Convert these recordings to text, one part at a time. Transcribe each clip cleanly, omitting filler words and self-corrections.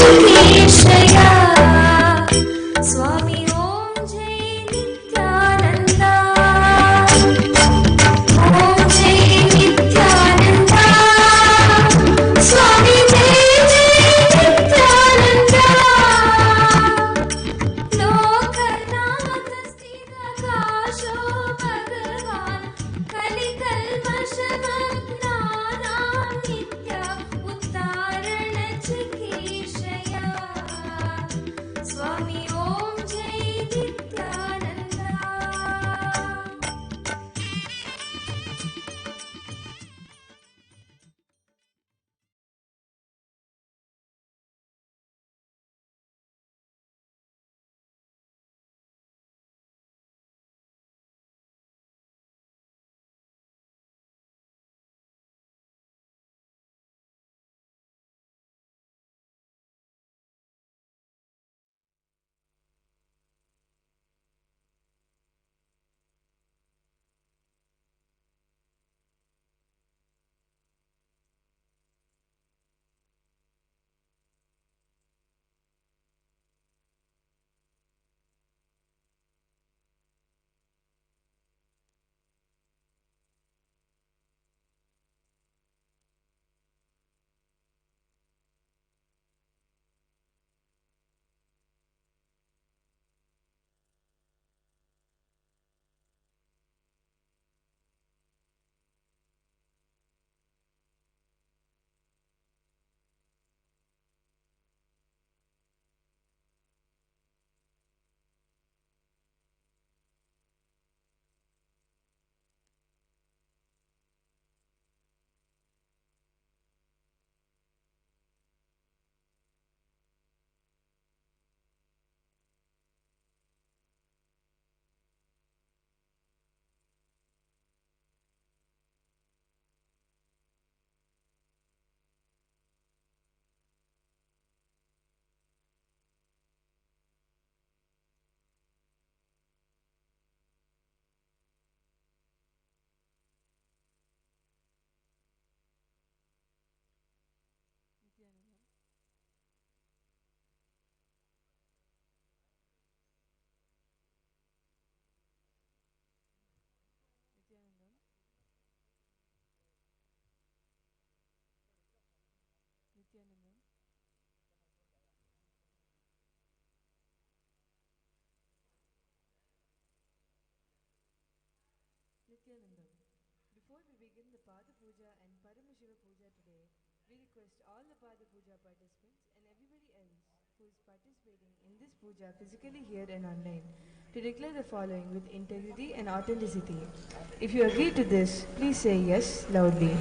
चिकीर्षया स्वामी ओम जय नित्यानंदा ओम जय नित्यानंदा स्वामी जय जय नित्यानंदा लोकनाथ स्थितकाशो भगवान कलिकल्मषमग्नानां नित्या उत्तारण चिकीर्षया स्वामी ओम जय Nityananda Nityanandam. Before we begin the Pada Puja and Paramashiva Puja today, we request all the Pada Puja participants and everybody else who is participating in this puja physically here and online to declare the following with integrity and authenticity. If you agree to this, please say yes loudly.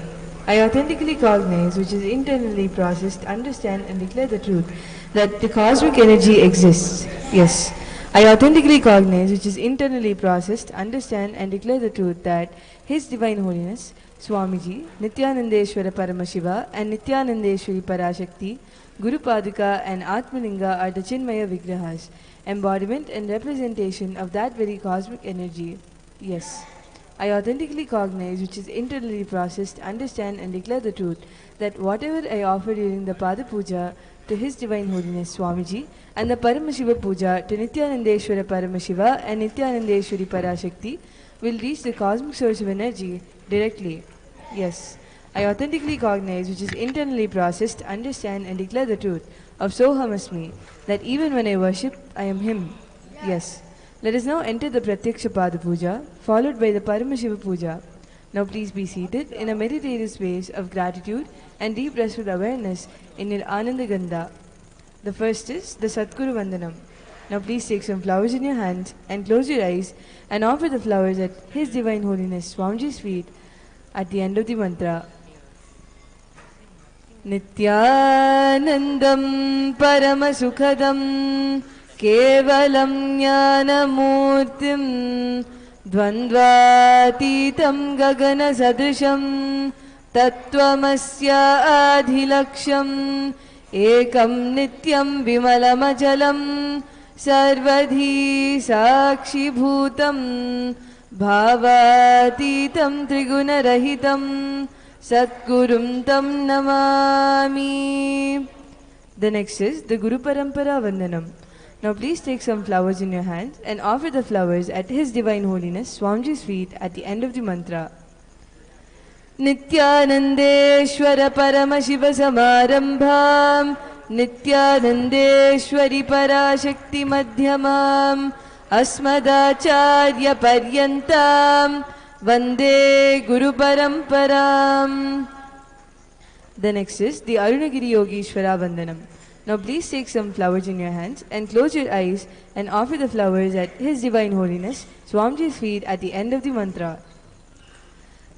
I authentically cognize, which is internally processed, understand and declare the truth that the cosmic energy exists. Yes. I authentically cognize, which is internally processed, understand and declare the truth that His Divine Holiness, Swamiji, Nityanandeshwara Paramashiva and Nityanandeshwari Parashakti, Guru Paduka and Atmalinga are the Chinmaya Vigrahas, embodiment and representation of that very cosmic energy. Yes. I authentically cognize, which is internally processed, understand and declare the truth that whatever I offer during the Pada Puja to His Divine Holiness Swamiji and the Paramashiva Puja to Nityanandeshwara Paramashiva and Nityanandeshwari Parashakti will reach the cosmic source of energy directly. Yes. I authentically cognize, which is internally processed, understand and declare the truth of Sohamasmi, that even when I worship, I am Him. Yes. Let us now enter the Pratyaksha Pada Puja, followed by the Paramashiva Puja. Now please be seated in a meditative space of gratitude and deep restful awareness in your Ananda Gandha. The first is the Satguru Vandanam. Now please take some flowers in your hands and close your eyes and offer the flowers at His Divine Holiness Swamiji's feet at the end of the mantra. Nityanandam Paramasukhadam Kevalam Jnanamurtim Dvandvatitam Gagana Sadrisham Tattvamasya Adhilaksham Ekam Nityam Vimalamajalam Sarvadhi Sakshi Bhutam Bhavatitam Trigunarahitam Satgurum Tam Namami. The next is the Guru Parampara Vandanam. Now please take some flowers in your hands and offer the flowers at His Divine Holiness Swamiji's feet at the end of the mantra. Nityanandeshwara Paramashiva Samarambham Nityanandeshwari Parashakti Madhyamam Asmadacharya Paryantam Vande Guru Paramparam. The next is the Arunagiri Yogeshwara Vandanam. Now please take some flowers in your hands and close your eyes and offer the flowers at His Divine Holiness Swamiji's feet at the end of the mantra.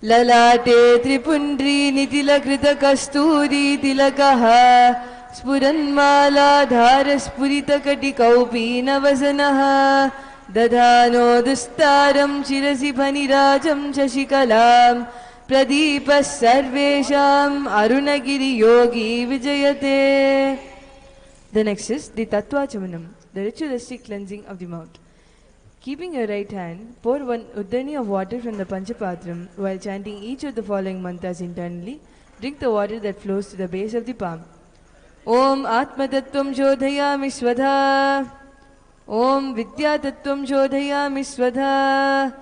Lalate Tripundri Nitilakrita Kasturi Tilakaha Spuranmala Dhara Spurita Katikaupi Navasanaha Dadhano Dustaram Chirasi Bhanirajam Shashikalam Pradipa Sarvesham Arunagiri Yogi Vijayate. The next is the Tattva Chamanam, the ritualistic cleansing of the mouth. Keeping your right hand, pour one uddhani of water from the Panchapatram while chanting each of the following mantras internally. Drink the water that flows to the base of the palm. Om Atma Tattvam Shodhayami Swadha. Om Vidya Tattvam Shodhayami Swadha.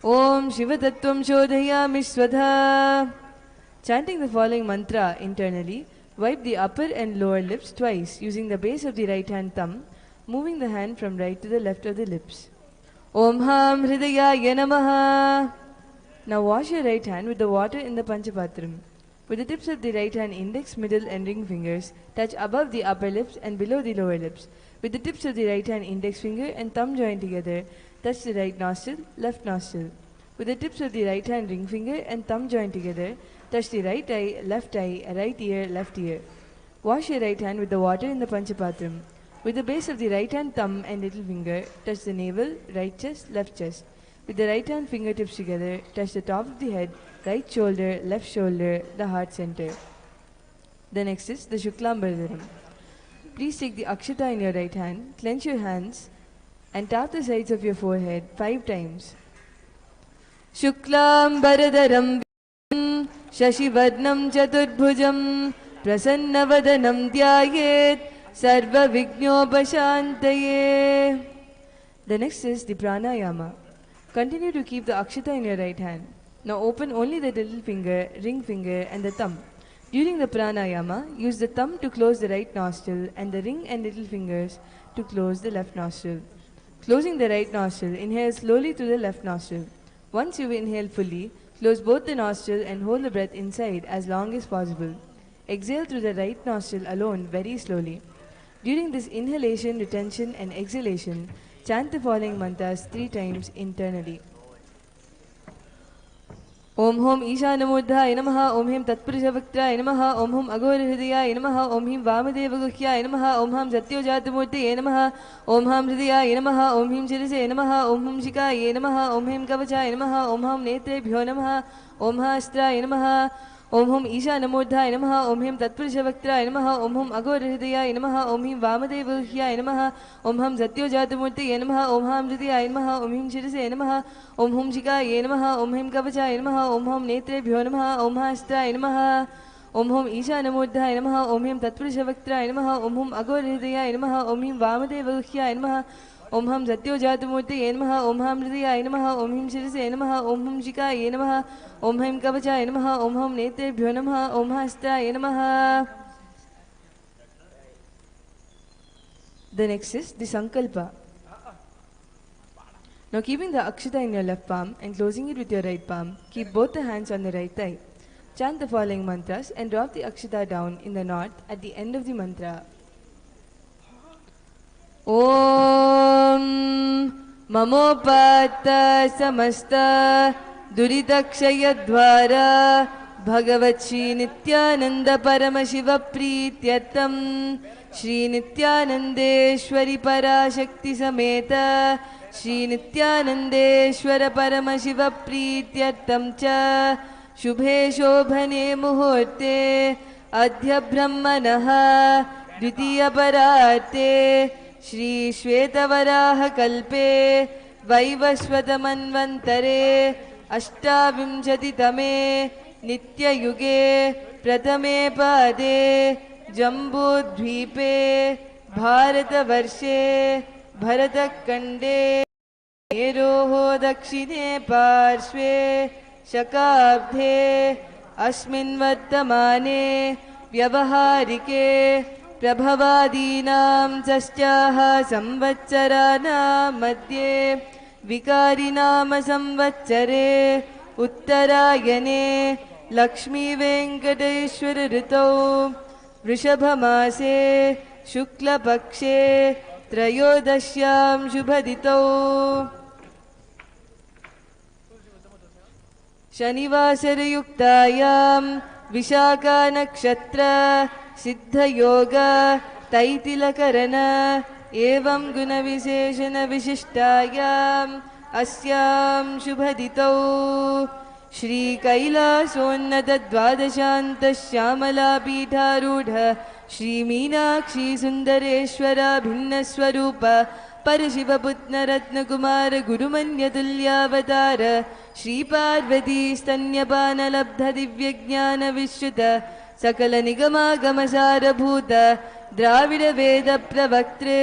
Om Shiva Tattvam Shodhayami Swadha. Chanting the following mantra internally, wipe the upper and lower lips twice using the base of the right hand thumb, moving the hand from right to the left of the lips. Om Ham Hridayaya Namaha. Now wash your right hand with the water in the Panchapatram. With the tips of the right hand index, middle and ring fingers, touch above the upper lips and below the lower lips. With the tips of the right hand index finger and thumb joined together, touch the right nostril, left nostril. With the tips of the right hand ring finger and thumb joined together, touch the right eye, right ear, left ear. Wash your right hand with the water in the Panchapatram. With the base of the right hand thumb and little finger, touch the navel, right chest, left chest. With the right hand fingertips together, touch the top of the head, right shoulder, left shoulder, the heart center. The next is the Shuklam Bharadaram. Please take the Akshata in your right hand, clench your hands, and tap the sides of your forehead 5 times. Shuklam Bharadaram Shashivadnam Chaturbhujam Prasannavadanam Dhyayet Sarva Vignopashantaye. The next is the Pranayama. Continue to keep the Akshata in your right hand. Now open only the little finger, ring finger and the thumb. During the Pranayama, use the thumb to close the right nostril and the ring and little fingers to close the left nostril. Closing the right nostril, inhale slowly through the left nostril. Once you inhale fully, close both the nostrils and hold the breath inside as long as possible. Exhale through the right nostril alone very slowly. During this inhalation, retention and exhalation, chant the following mantras 3 times internally. Om Hom Ishanamurdhaya Namaha, Om Him Tatpurushavaktraya Namaha, Om Hum Aghorahridayaya Namaha, Om Him Vamadevagukhyaya Namaha, Om Ham Satyojatmurtaya Namaha, Om Ham Hridayaya Namaha, Om Him Shirase Namaha, Om Hum Shikaya Namaha, Om Him Kavachaya Namaha, Om Ham Netrebhyo Namaha, Om Hastraya Namaha, Om Hum Ishanamurdhaya Namaha, Om Him Tatpurushavaktraya Namaha, Om Hum Aghorahridayaya Namaha, Om Him Vamadevagukhyaya Namaha, Om Ham Satyojatmurtaya Namaha, Om Ham Hridayaya Namaha, Om Him Shirase Namaha, Om Hum Shikaya Namaha, Om Him Kavachaya Namaha, Om Hum Netrebhyo Namaha, Om Hastraya Namaha, Om Hum Ishanamurdhaya Namaha, Om Him Tatpurushavaktraya Namaha, Om Hum Aghorahridayaya Namaha, Om Him Vamadevagukhyaya Namaha, Om Ham Satyojatmurtaya Namaha, Om Ham Hridayaya Namaha, Om Him Shirase Namaha, Om Hum Shikaya Namaha, Om Him Kavachaya Namaha, Om Hum Netrebhyo Namaha, Om Hastraya Namaha. The next is the Sankalpa. Now keeping the Akshata in your left palm and closing it with your right palm, keep both the hands on the right thigh. Chant the following mantras and drop the Akshata down in the knot at the end of the mantra. Om Mamopata Samasta Duridakshayadvara Bhagavat Shri Nityananda Paramashiva Prityartam Shri Nityanandeshwari Parashakti Sameta Shri Nityanandeshwara Paramashiva Prityartam Cha Shubhe Shobhane Muhurte Adhya Brahmanaha Dvitiya Parate Shri Shvetavaraha Kalpe Vaivasvatamanvantare Ashtavimshatitame Nitya Yuge Pratame Pade जम्बूद्वीपे भारतवर्षे भरतखण्डे मेरोः दक्षिणे पार्श्वे शकाब्दे अस्मिन् वर्तमाने व्यवहारिके प्रभवादीनां षष्ट्याः संवत्सराणां मध्ये विकारिनाम संवत्सरे उत्तरायणे लक्ष्मीवेङ्कटेश्वर ऋतौ वृषभमासे शुक्लपक्षे त्रयोदश्यां शुभदितौ शनिवासरयुक्तायां विशाखा नक्षत्र सिद्धयोग तैतिलकरण एवं गुणविशेषण विशिष्टायाम् अस्यां शुभदितौ श्री कैलासोन्नत द्वादशान्त श्यामलापीठारूढ श्री मीनाक्षी सुन्दरेश्वरा भिन्नस्वरूप परशिवपुत्र रत्नकुमार गुरुमन्यतुल्यावतार श्री पार्वती स्तन्यपानलब्ध दिव्यज्ञान विश्रुत सकल निगमागमसारभूत द्राविड वेद प्रवक्त्रे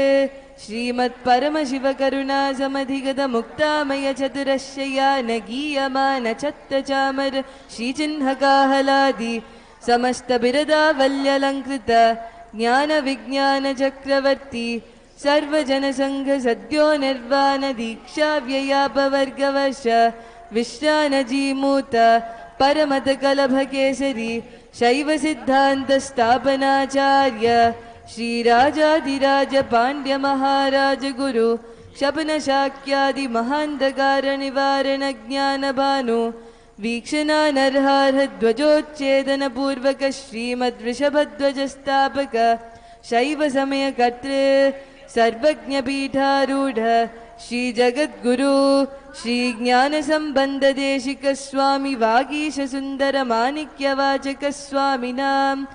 श्रीमत् परमशिव करुणा समधिगत मुक्तामय चतुरश्रयान गीयमान छत्र चामर श्रीचिह्नकाहलादि समस्त बिरदावल्यलङ्कृत ज्ञान विज्ञान चक्रवर्ती सर्वजन संघ सद्यो निर्वाण दीक्षा व्ययापवर्गवर्ष विश्रानजीमूत परमत कलभ केसरी शैव सिद्धांत स्थापनाचार्य श्री राजाधिराज पांड्य महाराज गुरु शबन शाक्यादि महांधकार निवारण ज्ञान भानु वीक्षणा नरहार ध्वजोच्छेदन पूर्वक श्रीमद् वृषभध्वज स्थापक शैव समय कर्तृ सर्वज्ञ पीठारूढ़ श्री जगद्गुरु श्री ज्ञान संबंध देशिक स्वामी वागीश सुंदर माणिक्य वाचक स्वामिनाम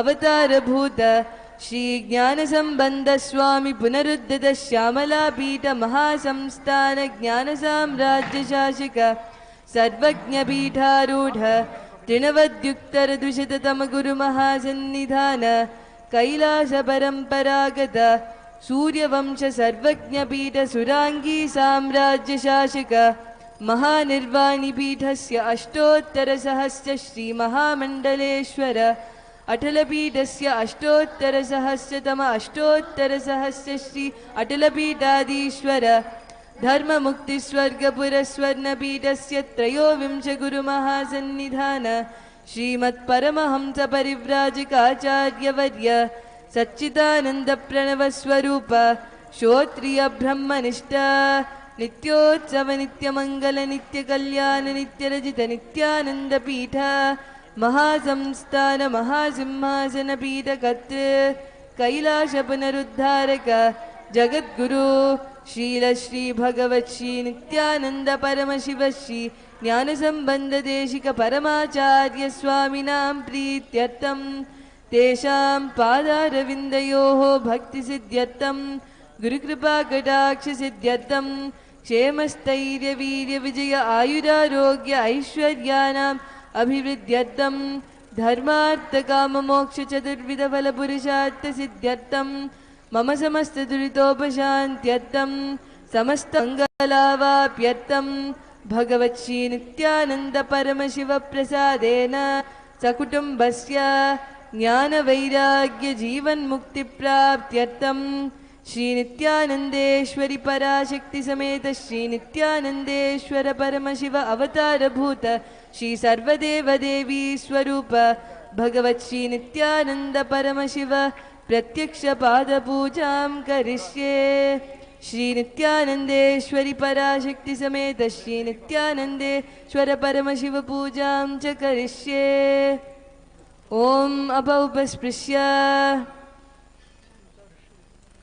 अवतार भूत श्री ज्ञान संबंध स्वामी पुनरुद्धित श्यामला पीठ महासंस्थान ज्ञान साम्राज्य शासक सर्वज्ञ पीठारूढ़ तृणवद्युक्तर दुषिततम गुरु महासन्निधान कैलास परंपरागत सूर्यवंश सर्वज्ञ पीठ सुरांगी साम्राज्य शासक महानिर्वाणी पीठस्य अष्टोत्तर सहस्र श्री महामंडलेश्वर अटलपीठस्य अष्टोत्तर सहस्रतम अष्टोत्तर सहस्र श्री अटलपीठाधीश्वर धर्म मुक्ति स्वर्ग पुरस्वर्ण पीठस्य त्रयोविंश गुरु महासन्निधान श्रीमत् परमहंस परिव्राजकाचार्यवर्य सच्चिदानंद प्रणव स्वरूप श्रोत्रिय ब्रह्मनिष्ठ नित्योत्सव नित्यमंगल नित्य कल्याण नित्य रजित नित्यानंद पीठ महासंस्थान महासिंहासन पीठ कर्तृ कैलाश पुनरुद्धारक जगद्गुरु श्रील श्री भगवत श्री नित्यानंद परम शिव श्री ज्ञान संबंध देशिक परमाचार्य स्वामिनां प्रीत्यर्थम तेषां पादारविन्दयोः भक्ति सिद्ध्यर्थम गुरुकृपा कटाक्ष सिद्ध्यर्थम क्षेमस्थैर्य वीर्य विजय आयुरारोग्य ऐश्वर्यानाम् अभिवृद्ध्यर्थम धर्मार्थ काम मोक्ष चतुर्विध फल पुरुषार्थ सिद्ध्यर्थम मम समस्त दुरितोपशान्त्यर्थम समस्त मंगलावाप्यर्थम भगवत् श्री नित्यानंद परम शिव प्रसादेन सकुटुम्बस्य ज्ञान वैराग्य जीवन मुक्ति प्राप्त्यर्थम श्री नित्यानंदेश्वरी पराशक्ति समेत श्री नित्यानंदेश्वर परम शिव अवतार भूत श्री सर्वदेव देवी स्वरूप भगवत् श्री नित्यानंद परम शिव प्रत्यक्ष पाद पूजां करिष्ये श्री नित्यानंदेश्वरी पराशक्ति समेत श्री नित्यानंदेश्वर परम शिव पूजां च करिष्ये ओम अपौपस्पृश्य.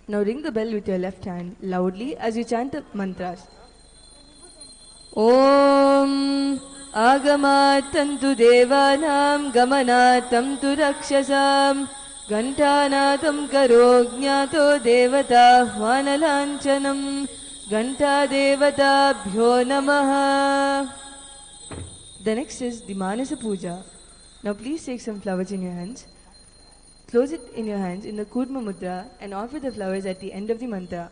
Now ring the bell with your left hand loudly as you chant the mantras. Om Agamatantu Devanam Gamanatam tu Rakshasam Gantanatam Karo Jnato Devata Hvanalanchanam Ganta Devata Bhyo Namaha. The next is the Manasa Puja. Now please take some flowers in your hands. Close it in your hands in the Kurma Mudra and offer the flowers at the end of the mantra.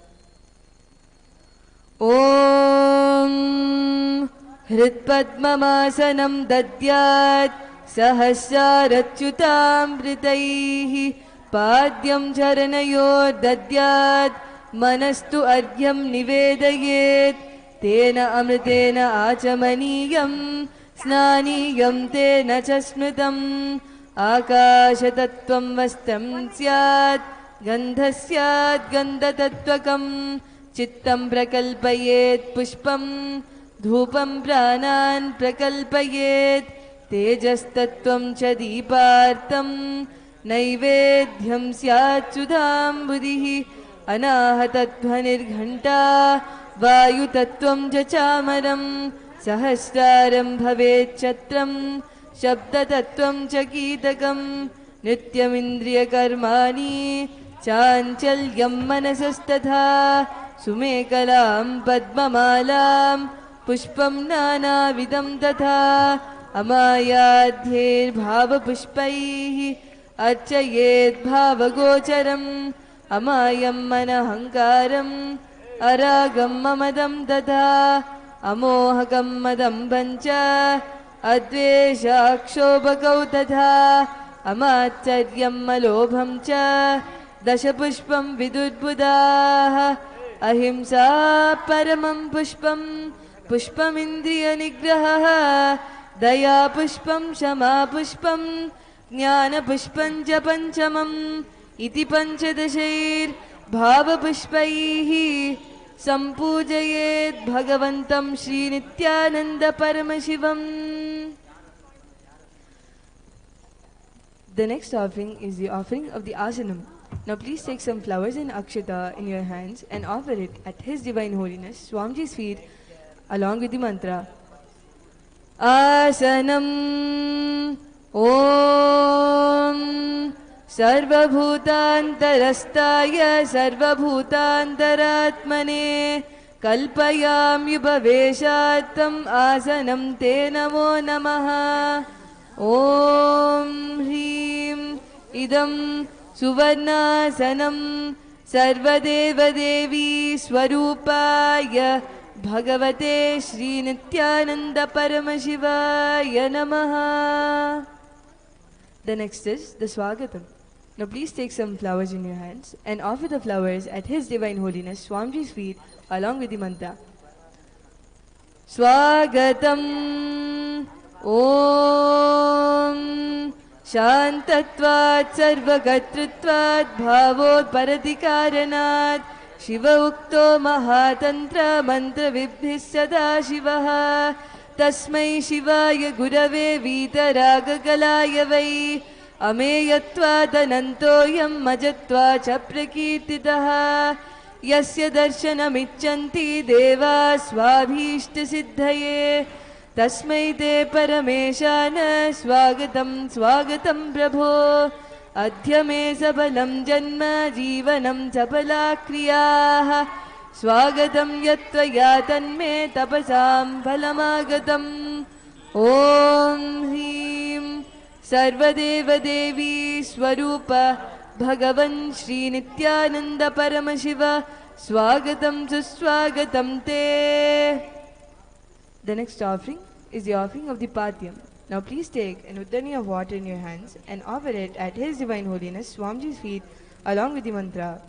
Om Hritpadmasanam Dadyat Sahasrachutamritaihi Padyam Charanayor Dadyat Manastu Argyam Nivedayet Tena Amritena Achamaniyam Snaniyam Tena Chasmritam Akashatattvam Vastam Syat Gandhasyat Gandhatatvakam Chittam Prakalpayet Pushpam Dhupam Pranan Prakalpayet Tejastattvam Cha Deepartam Naivedhyam Syat Sudham Buddhihi Anahatatvanirghanta Vayutattvam Cha Chamaram Sahasraram Bhavet Chatram Shabdatattvam Cha Kitakam Nityamindriya Karmani Chanchalyam Manasastatha Sumekalam Padmamalam Pushpam Nanavidam Tatha Amayadhyir Bhava Pushpaihi Archayet Bhava Gocharam Amayam Manahankaram Aragam Mamadam Tatha Amohakam Madam Pancha Adveshakshobhakau Tatha Amacharyam Malobham Cha Dashapushpam Vidurbudaha Ahimsa Paramam Pushpam Pushpam Indriya Nigraha Daya Pushpam Shama Pushpam Jnana Pushpam Cha Panchamam Iti Panchadashair Bhava Pushpaihi Sampujayet Bhagavantam Shri Nityananda Paramashivam. The next offering is the offering of the Asanam. Now please take some flowers and akshata in your hands and offer it at His Divine Holiness Swamiji's feet along with the mantra. Asanam Om Sarvabhutantarastaya Sarvabhutantaratmane Kalpayam Yubhaveshatam Asanam Te Namo Namaha. Om Hrim Idam Suvarnasanam Sarvadeva Devi Swarupaya Bhagavate Shri Nityananda Paramashivaya Namaha. The next is the Swagatam. Now please take some flowers in your hands and offer the flowers at His Divine Holiness Swamiji's feet along with the mantra. Swagatam Om Shantatvat Sarvagatrutvat Bhavot Paratikaranat Shiva Ukto Mahatantra Mantra Vibhis Sada Shivaha Tasmai Shivaya Gurave Vitaraga Kalaya Vai Ameyatvat Anantoyam Majatva Chaprakirtitaha Yasya Darshanamichanti Deva Swabhishta Siddhaye Tasmai Te Parameshana Swagatam Swagatam Prabho Adhyame Sabalam Janma Jivanam Sapala Kriyaha Swagatam Yatvaya Tanme Tapasam Phalamagatam. Om Hrim Sarvadeva Devi Swarupa Bhagavan Shri Nityananda Paramashiva Swagatam Suswagatam Te. The next offering is the offering of the Patyam. Now please take an uddani of water in your hands and offer it at His Divine Holiness Swamiji's feet along with the mantra.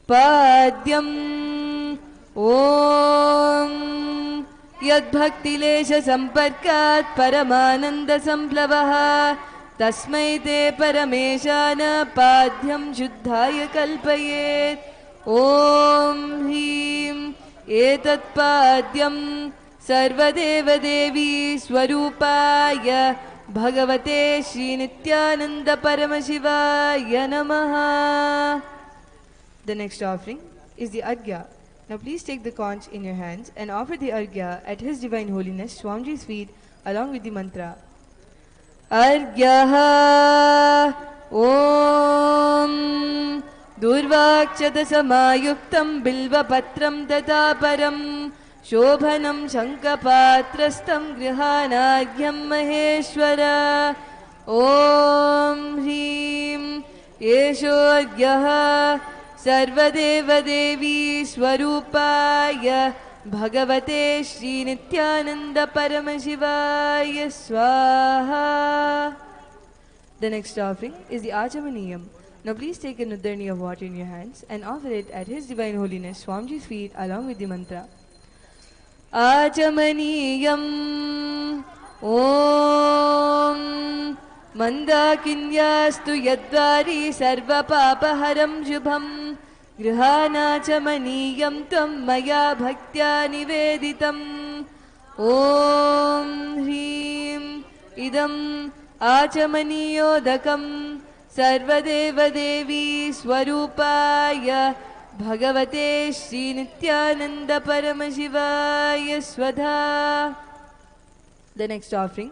Padyam Om Yad Bhakti Lesha Samparkat Paramananda Samplavaha Tasmai Te Parameshana Padyam Shuddhaya Kalpayet. Om Hrim Etat Padyam Sarvadeva Devi Swarupaya Bhagavate Shri Nityananda Paramashivaya Namaha. The next offering is the Arghya. Now please take the conch in your hands and offer the Arghya at His Divine Holiness Swamiji's feet along with the mantra. Arghyaha Om Durvakshata Samayuktam Bilva Patram Tataparam Shobhanam Shankapatrastam Grihanargyam Maheshwara. ॐ ह्रीं येषोऽद्यः सर्वदेवदेवी स्वरूपाय भगवते श्रीनित्यानन्दपरमशिवाय स्वाहा. The next offering is the Achamaniyam. Now please take a nudharni of water in your hands and offer it at His Divine Holiness Swamiji's feet along with the mantra. Achamaniyam Om Mandakinyastu Yadvari Sarvapapaharam Shubham Grihanachamaniyam Tvam Maya Bhaktya Niveditam. Om Hrim Idam Achamaniyodakam Sarvadevadevi Swarupaya Bhagavate Shri Nityananda Paramashivaya Swadha. The next offering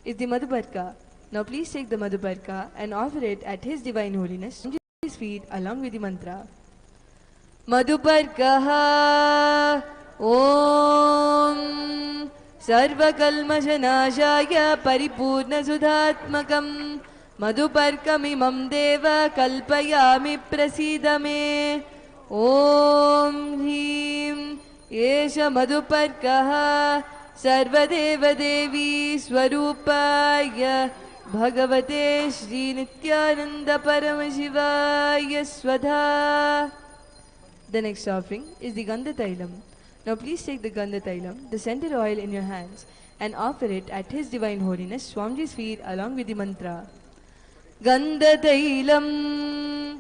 is the Madhubarka. Now please take the Madhubarka and offer it at His Divine Holiness Swamiji's feet along with the mantra. Madhubarkaha Om Sarvakalmashanashaya Paripurna Sudhatmakam Madhuparkamimam Deva Kalpayami Prasidame. Om Hrim Yesha Madhuparkaha Sarvadevadevi Swarupaya Bhagavate Shri Nityananda Paramashivaya Swadha. The next offering is the Gandha Tailam. Now please take the Gandha Tailam, the scented oil in your hands, and offer it at His Divine Holiness Swamiji's feet along with the mantra. Gandha Tailam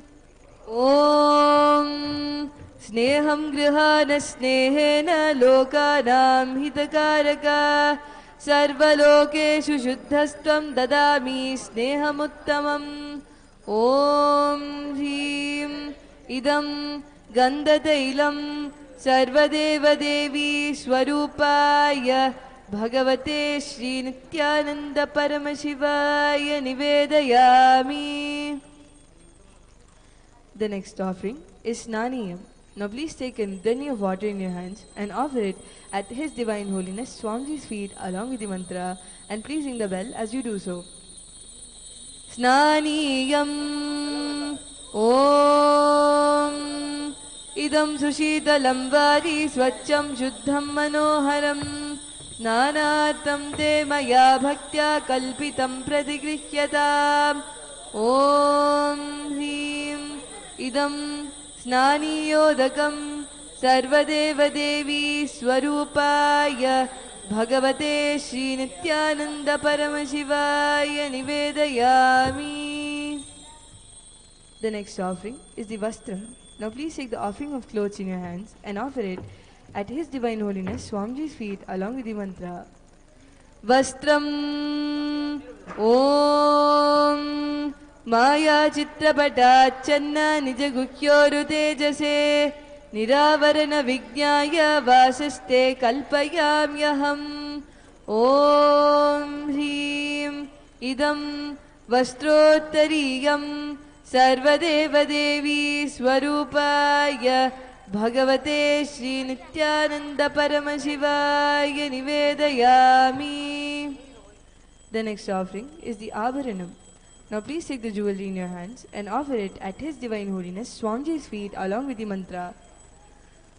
Om Sneham Grihana Snehena Lokanam Hitakaraka Sarvalokeshu Shuddhastvam Dadami Snehamuttamam. Om Hrim Idam Gandha Tailam Sarvadevadevi Swarupaya Bhagavate Shri Nityananda Paramashivaya Nivedayami. The next offering is Snaniyam. Now please take a nudharni of water in your hands and offer it at His Divine Holiness Swamiji's feet along with the mantra, and please ring the bell as you do so. Snaniyam Om Idam Sushitalam Vari Swacham Shuddham Manoharam Nanatam Te Maya Bhaktya Kalpitam Pratigrihyataam. Om Hrim Idam Snaniyodakam Sarvadevadevi Swarupaya Bhagavate Shri Nityananda Paramashivaya Nivedayami. The next offering is the Vastram. Now please take the offering of clothes in your hands and offer it at His Divine Holiness Swamiji's feet along with the mantra. Vastram Om Maya Chitrapatachanna Nijaguhyoru Tejase Niravarana Vijnaya Vasaste Kalpayamyaham. Om Hrim Idam Vastrottariyam Sarvadevadevi Swarupaya Bhagavate Shri Nityananda Paramashivaya Nivedayami. The next offering is the Abharanam. Now please take the jewelry in your hands and offer it at His Divine Holiness Swamiji's feet along with the mantra.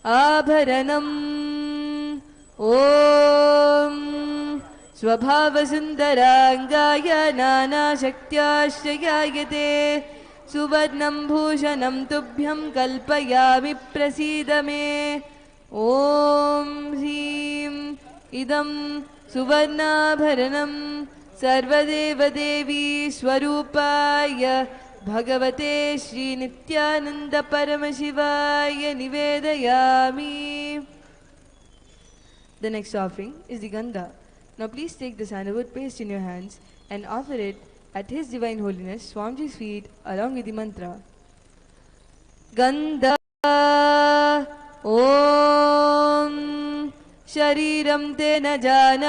Abharanam Om Swabhavasundarangaya Nana Shaktyashrayayate Suvarnam Bhushanam Tubhyam Kalpayami Prasidame. Om Hrim Idam Suvarnabharanam Sarvadevadevi Swarupaya Bhagavate Shri Nityananda Paramashivaya Nivedayami. The next offering is the Gandha. Now please take the sandalwood paste in your hands and offer it at His Divine Holiness Swamiji's feet along with the mantra. Gandha Om Shariram Te Na Jana